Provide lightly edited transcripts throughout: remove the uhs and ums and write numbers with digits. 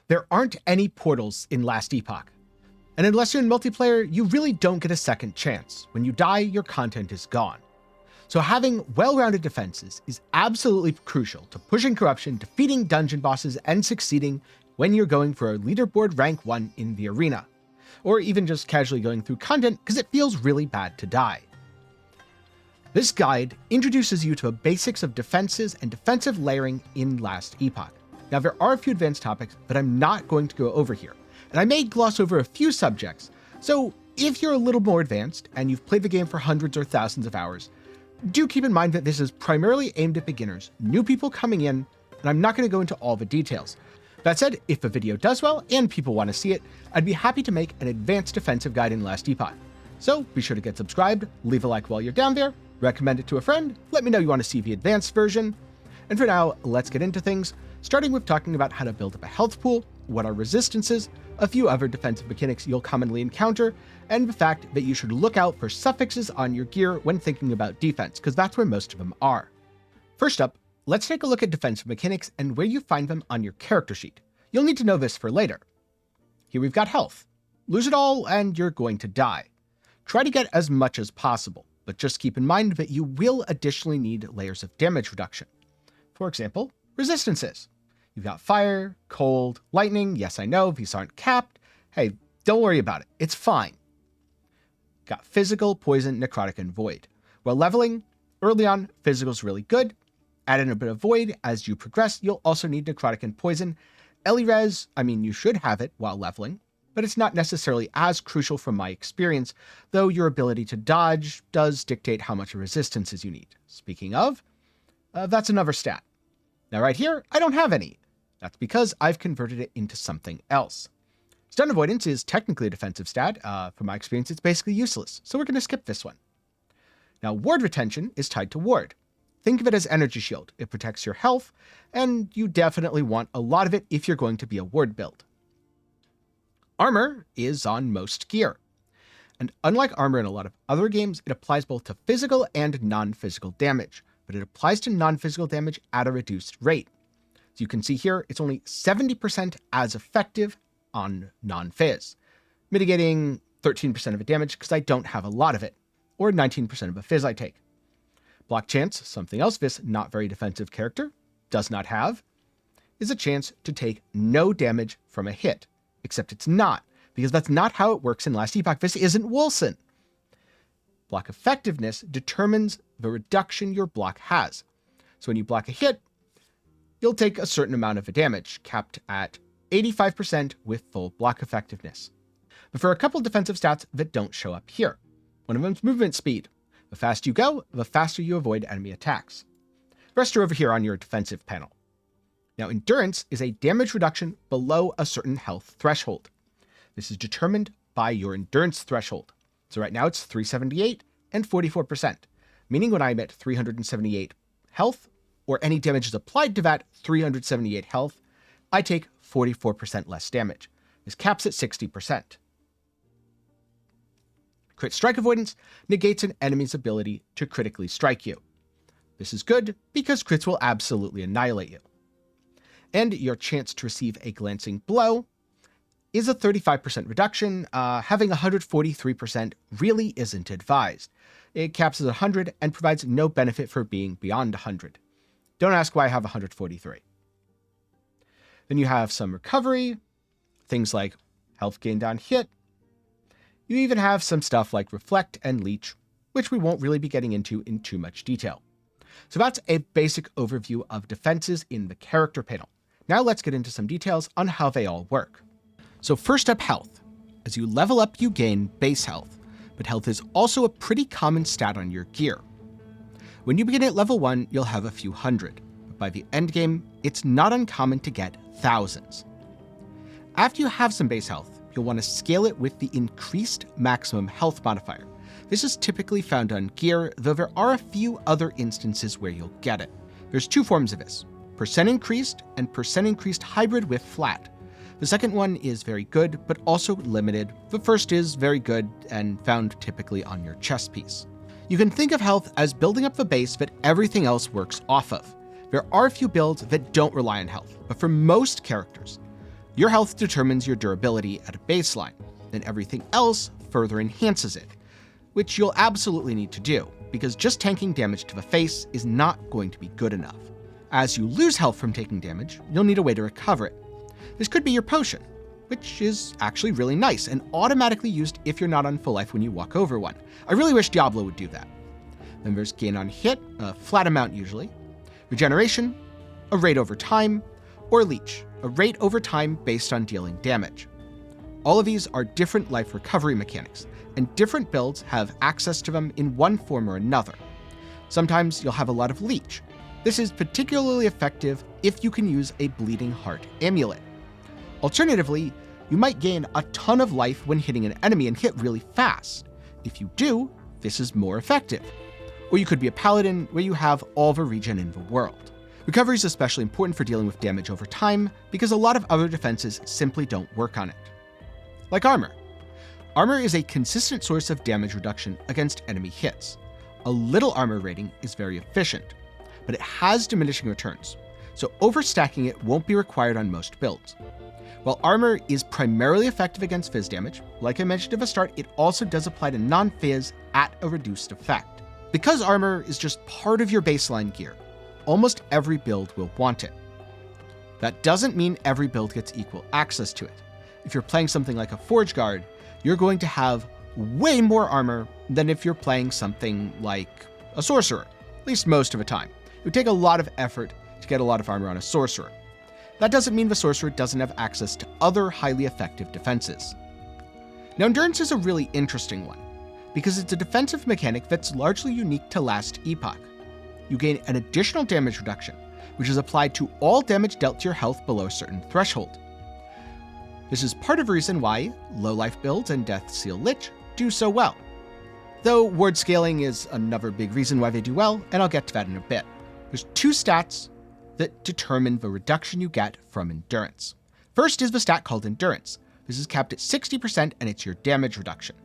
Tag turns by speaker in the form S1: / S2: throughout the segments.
S1: There aren't any portals in Last Epoch. And unless you're in multiplayer, you really don't get a second chance. When you die, your content is gone. So having well-rounded defenses is absolutely crucial to pushing corruption, defeating dungeon bosses, and succeeding when you're going for a leaderboard rank 1 in the arena. Or even just casually going through content because it feels really bad to die. This guide introduces you to the basics of defenses and defensive layering in Last Epoch. Now there are a few advanced topics that I'm not going to go over here, and I may gloss over a few subjects, so if you're a little more advanced and you've played the game for hundreds or thousands of hours, do keep in mind that this is primarily aimed at beginners, new people coming in, and I'm not going to go into all the details. That said, if the video does well and people want to see it, I'd be happy to make an advanced defensive guide in Last Epoch. So be sure to get subscribed, leave a like while you're down there, recommend it to a friend, let me know you want to see the advanced version. And for now, let's get into things, starting with talking about how to build up a health pool, what are resistances, a few other defensive mechanics you'll commonly encounter, and the fact that you should look out for suffixes on your gear when thinking about defense, because that's where most of them are. First up, let's take a look at defensive mechanics and where you find them on your character sheet. You'll need to know this for later. Here we've got health. Lose it all and you're going to die. Try to get as much as possible, but just keep in mind that you will additionally need layers of damage reduction. For example, resistances. You've got fire, cold, lightning. Yes, I know, these aren't capped. Hey, don't worry about it. It's fine. Got physical, poison, necrotic, and void. While leveling, early on, physical's really good. Add in a bit of void. As you progress, you'll also need necrotic and poison. Res, I mean, you should have it while leveling, but it's not necessarily as crucial from my experience, though your ability to dodge does dictate how much resistances you need. Speaking of, that's another stat. Now right here, I don't have any. That's because I've converted it into something else. Stun avoidance is technically a defensive stat. From my experience, it's basically useless, so we're going to skip this one. Now, ward retention is tied to ward. Think of it as energy shield. It protects your health, and you definitely want a lot of it if you're going to be a ward build. Armor is on most gear. And unlike armor in a lot of other games, it applies both to physical and non-physical damage, but it applies to non-physical damage at a reduced rate. As you can see here, it's only 70% as effective on non-phys, mitigating 13% of the damage because I don't have a lot of it, or 19% of the phys I take. Block chance, something else this not very defensive character does not have, is a chance to take no damage from a hit, except it's not, because that's not how it works in Last Epoch. This isn't Wilson. Block effectiveness determines the reduction your block has. So when you block a hit, you'll take a certain amount of the damage, capped at 85% with full block effectiveness. But for a couple defensive stats that don't show up here. One of them's movement speed. The faster you go, the faster you avoid enemy attacks. The rest are over here on your defensive panel. Now, endurance is a damage reduction below a certain health threshold. This is determined by your endurance threshold. So right now it's 378 and 44%, meaning when I'm at 378 health, or any damage is applied to that 378 health, I take 44% less damage. This caps at 60%. Crit strike avoidance negates an enemy's ability to critically strike you. This is good because crits will absolutely annihilate you. And your chance to receive a glancing blow is a 35% reduction. Having 143% really isn't advised. It caps at 100 and provides no benefit for being beyond 100. Don't ask why I have 143. Then you have some recovery, things like health gained on hit. You even have some stuff like reflect and leech, which we won't really be getting into in too much detail. So that's a basic overview of defenses in the character panel. Now let's get into some details on how they all work. So first up, health. As you level up, you gain base health, but health is also a pretty common stat on your gear. When you begin at level 1, you'll have a few hundred, but by the end game, it's not uncommon to get thousands. After you have some base health, you'll want to scale it with the increased maximum health modifier. This is typically found on gear, though there are a few other instances where you'll get it. There's two forms of this, percent increased and percent increased hybrid with flat. The second one is very good, but also limited. The first is very good and found typically on your chest piece. You can think of health as building up the base that everything else works off of. There are a few builds that don't rely on health, but for most characters, Your health determines your durability at a baseline, and everything else further enhances it, which you'll absolutely need to do, because just tanking damage to the face is not going to be good enough. As you lose health from taking damage, you'll need a way to recover it. This could be your potion, which is actually really nice and automatically used if you're not on full life when you walk over one. I really wish Diablo would do that. Then there's gain on hit, a flat amount usually, regeneration, a rate over time, or Leech, a rate over time based on dealing damage. All of these are different life recovery mechanics, and different builds have access to them in one form or another. Sometimes you'll have a lot of Leech. This is particularly effective if you can use a Bleeding Heart amulet. Alternatively, you might gain a ton of life when hitting an enemy and hit really fast. If you do, this is more effective. Or you could be a paladin where you have all the regen in the world. Recovery is especially important for dealing with damage over time because a lot of other defenses simply don't work on it. Like armor. Armor is a consistent source of damage reduction against enemy hits. A little armor rating is very efficient, but it has diminishing returns, so overstacking it won't be required on most builds. While armor is primarily effective against phys damage, like I mentioned at the start, it also does apply to non-phys at a reduced effect. Because armor is just part of your baseline gear, almost every build will want it. That doesn't mean every build gets equal access to it. If you're playing something like a Forge Guard, you're going to have way more armor than if you're playing something like a Sorcerer, at least most of the time. It would take a lot of effort to get a lot of armor on a Sorcerer. That doesn't mean the Sorcerer doesn't have access to other highly effective defenses. Now, Endurance is a really interesting one, because it's a defensive mechanic that's largely unique to last Epoch. You gain an additional damage reduction, which is applied to all damage dealt to your health below a certain threshold. This is part of the reason why low-life builds and Death Seal Lich do so well. Though ward scaling is another big reason why they do well, and I'll get to that in a bit. There's two stats that determine the reduction you get from Endurance. First is the stat called Endurance. This is capped at 60% and it's your damage reduction.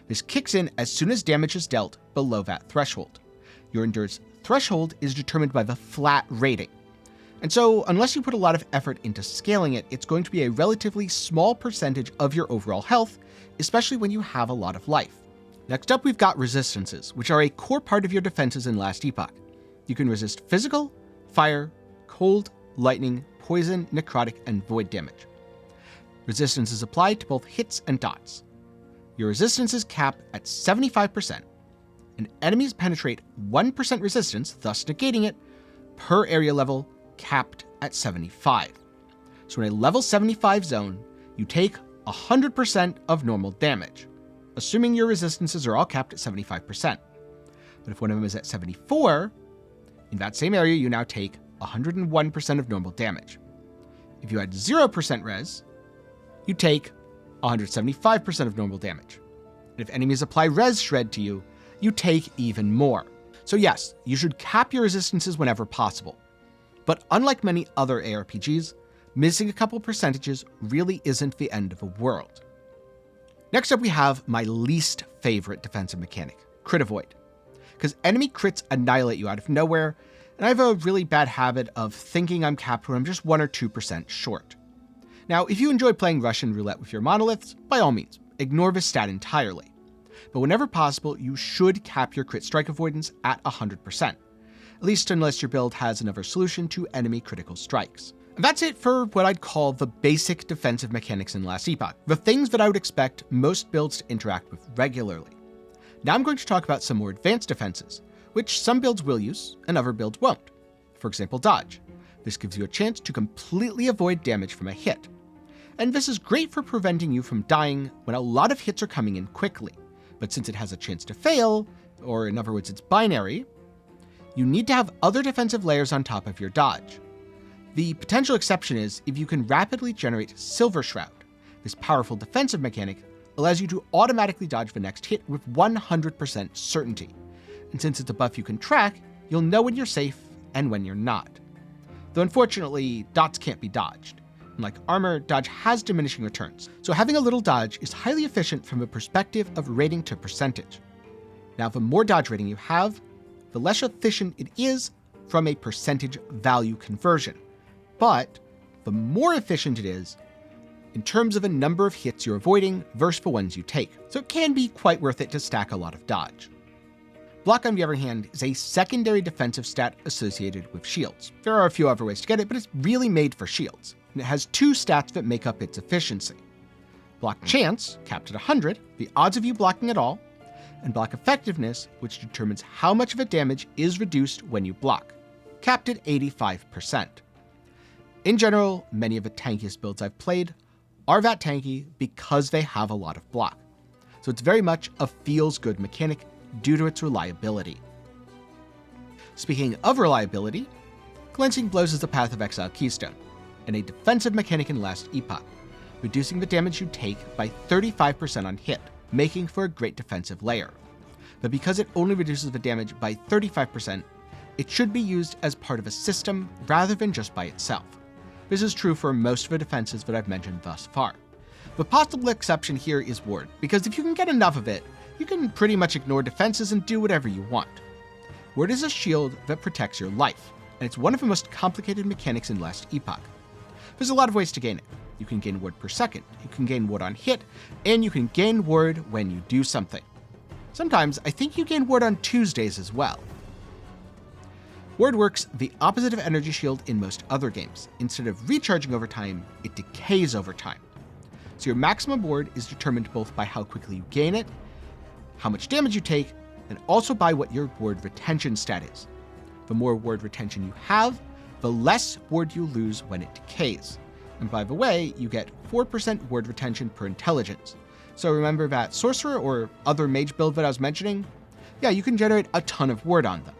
S1: This kicks in as soon as damage is dealt below that threshold. Your Endurance threshold is determined by the flat rating. And so, unless you put a lot of effort into scaling it, it's going to be a relatively small percentage of your overall health, especially when you have a lot of life. Next up, we've got resistances, which are a core part of your defenses in last Epoch. You can resist physical, fire, cold, lightning, poison, necrotic, and void damage. Resistance is applied to both hits and dots. Your resistance is capped at 75%, and enemies penetrate 1% resistance, thus negating it, per area level, capped at 75. So in a level 75 zone, you take 100% of normal damage, assuming your resistances are all capped at 75%. But if one of them is at 74, in that same area you now take 101% of normal damage. If you had 0% res, you take 175% of normal damage. And if enemies apply res shred to you, you take even more. So yes, you should cap your resistances whenever possible. But unlike many other ARPGs, missing a couple percentages really isn't the end of the world. Next up we have my least favorite defensive mechanic, Crit Avoid. Because enemy crits annihilate you out of nowhere, and I have a really bad habit of thinking I'm capped when I'm just 1 or 2% short. Now, if you enjoy playing Russian roulette with your monoliths, by all means, ignore this stat entirely. But whenever possible, you should cap your crit strike avoidance at 100%, at least unless your build has another solution to enemy critical strikes. And that's it for what I'd call the basic defensive mechanics in last Epoch, the things that I would expect most builds to interact with regularly. Now I'm going to talk about some more advanced defenses, which some builds will use and other builds won't. For example, dodge. This gives you a chance to completely avoid damage from a hit. And this is great for preventing you from dying when a lot of hits are coming in quickly. But since it has a chance to fail, or in other words it's binary, you need to have other defensive layers on top of your dodge. The potential exception is if you can rapidly generate Silver Shroud. This powerful defensive mechanic allows you to automatically dodge the next hit with 100% certainty. And since it's a buff you can track, you'll know when you're safe and when you're not. Though unfortunately, dots can't be dodged. Unlike armor, dodge has diminishing returns, so having a little dodge is highly efficient from the perspective of rating to percentage. Now, the more dodge rating you have, the less efficient it is from a percentage value conversion. But the more efficient it is, in terms of a number of hits you're avoiding versus the ones you take, so it can be quite worth it to stack a lot of dodge. Block, on the other hand, is a secondary defensive stat associated with shields. There are a few other ways to get it, but it's really made for shields, and it has two stats that make up its efficiency. Block chance, capped at 100, the odds of you blocking at all, and block effectiveness, which determines how much of a damage is reduced when you block, capped at 85%. In general, many of the tankiest builds I've played are that tanky because they have a lot of block, so it's very much a feels-good mechanic due to its reliability. Speaking of reliability, Glancing Blows is the Path of Exile keystone, and a defensive mechanic in Last Epoch, reducing the damage you take by 35% on hit, making for a great defensive layer. But because it only reduces the damage by 35%, it should be used as part of a system rather than just by itself. This is true for most of the defenses that I've mentioned thus far. The possible exception here is Ward, because if you can get enough of it, you can pretty much ignore defenses and do whatever you want. Ward is a shield that protects your life, and it's one of the most complicated mechanics in Last Epoch. There's a lot of ways to gain it. You can gain ward per second, you can gain ward on hit, and you can gain ward when you do something. Sometimes I think you gain ward on Tuesdays as well. Ward works the opposite of Energy Shield in most other games. Instead of recharging over time, it decays over time. So your maximum ward is determined both by how quickly you gain it, how much damage you take, and also by what your ward retention stat is. The more ward retention you have, the less ward you lose when it decays. And by the way, you get 4% ward retention per intelligence. So remember that sorcerer or other mage build that I was mentioning? Yeah, you can generate a ton of ward on them.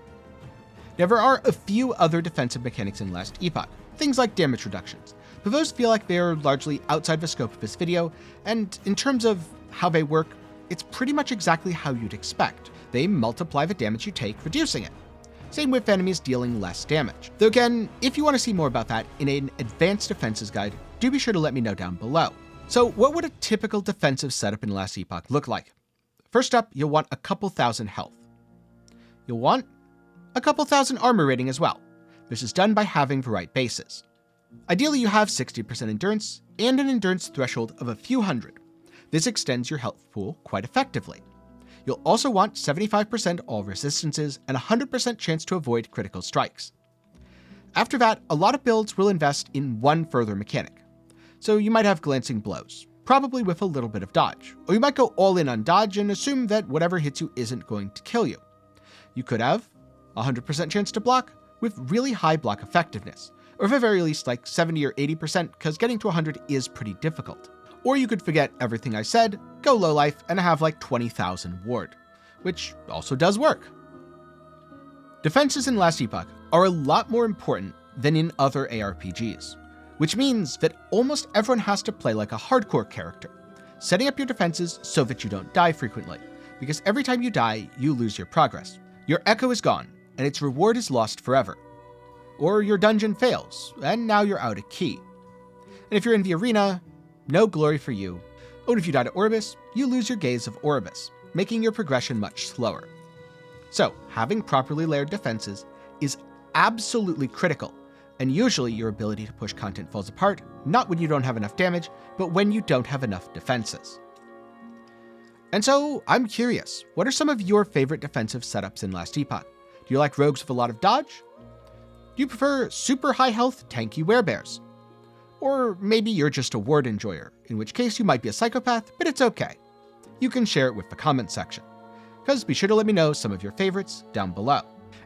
S1: Now there are a few other defensive mechanics in Last Epoch, things like damage reductions, but those feel like they are largely outside the scope of this video, and in terms of how they work, it's pretty much exactly how you'd expect. They multiply the damage you take, reducing it. Same with enemies dealing less damage. Though again, if you want to see more about that in an advanced defenses guide, do be sure to let me know down below. So what would a typical defensive setup in Last Epoch look like? First up, you'll want a couple thousand health. You'll want a couple thousand armor rating as well. This is done by having the right bases. Ideally, you have 60% endurance and an endurance threshold of a few hundred. This extends your health pool quite effectively. You'll also want 75% all resistances and 100% chance to avoid critical strikes. After that, a lot of builds will invest in one further mechanic. So you might have Glancing Blows, probably with a little bit of dodge, or you might go all in on dodge and assume that whatever hits you isn't going to kill you. You could have 100% chance to block with really high block effectiveness, or at the very least like 70 or 80% because getting to 100 is pretty difficult. Or you could forget everything I said, go low life, and have like 20,000 ward, which also does work. Defenses in Last Epoch are a lot more important than in other ARPGs, which means that almost everyone has to play like a hardcore character, setting up your defenses so that you don't die frequently, because every time you die, you lose your progress. Your echo is gone, and its reward is lost forever. Or your dungeon fails, and now you're out a key. And if you're in the arena, no glory for you. Oh, and if you die to Orbis, you lose your Gaze of Orbis, making your progression much slower. So, having properly layered defenses is absolutely critical, and usually your ability to push content falls apart, not when you don't have enough damage, but when you don't have enough defenses. And so, I'm curious, what are some of your favorite defensive setups in Last Epoch? Do you like rogues with a lot of dodge? Do you prefer super high health tanky werebears? Or maybe you're just a ward enjoyer, in which case you might be a psychopath, but it's okay. You can share it with the comments section. Because be sure to let me know some of your favorites down below.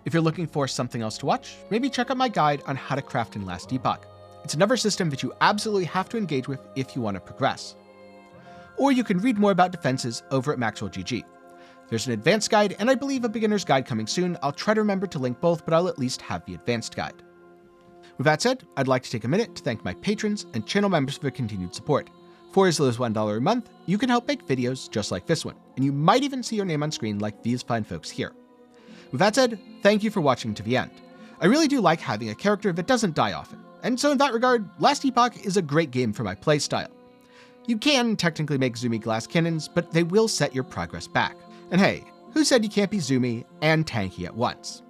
S1: If you're looking for something else to watch, maybe check out my guide on how to craft in Last Epoch. It's another system that you absolutely have to engage with if you want to progress. Or you can read more about defenses over at MaxwellGG. There's an advanced guide and I believe a beginner's guide coming soon. I'll try to remember to link both, but I'll at least have the advanced guide. With that said, I'd like to take a minute to thank my patrons and channel members for their continued support. For as little as $1 a month, you can help make videos just like this one, and you might even see your name on screen like these fine folks here. With that said, thank you for watching to the end. I really do like having a character that doesn't die often, and so in that regard, Last Epoch is a great game for my playstyle. You can technically make zoomy glass cannons, but they will set your progress back. And hey, who said you can't be zoomy and tanky at once?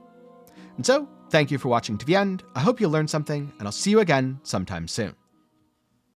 S1: And so, thank you for watching to the end, I hope you learned something, and I'll see you again sometime soon.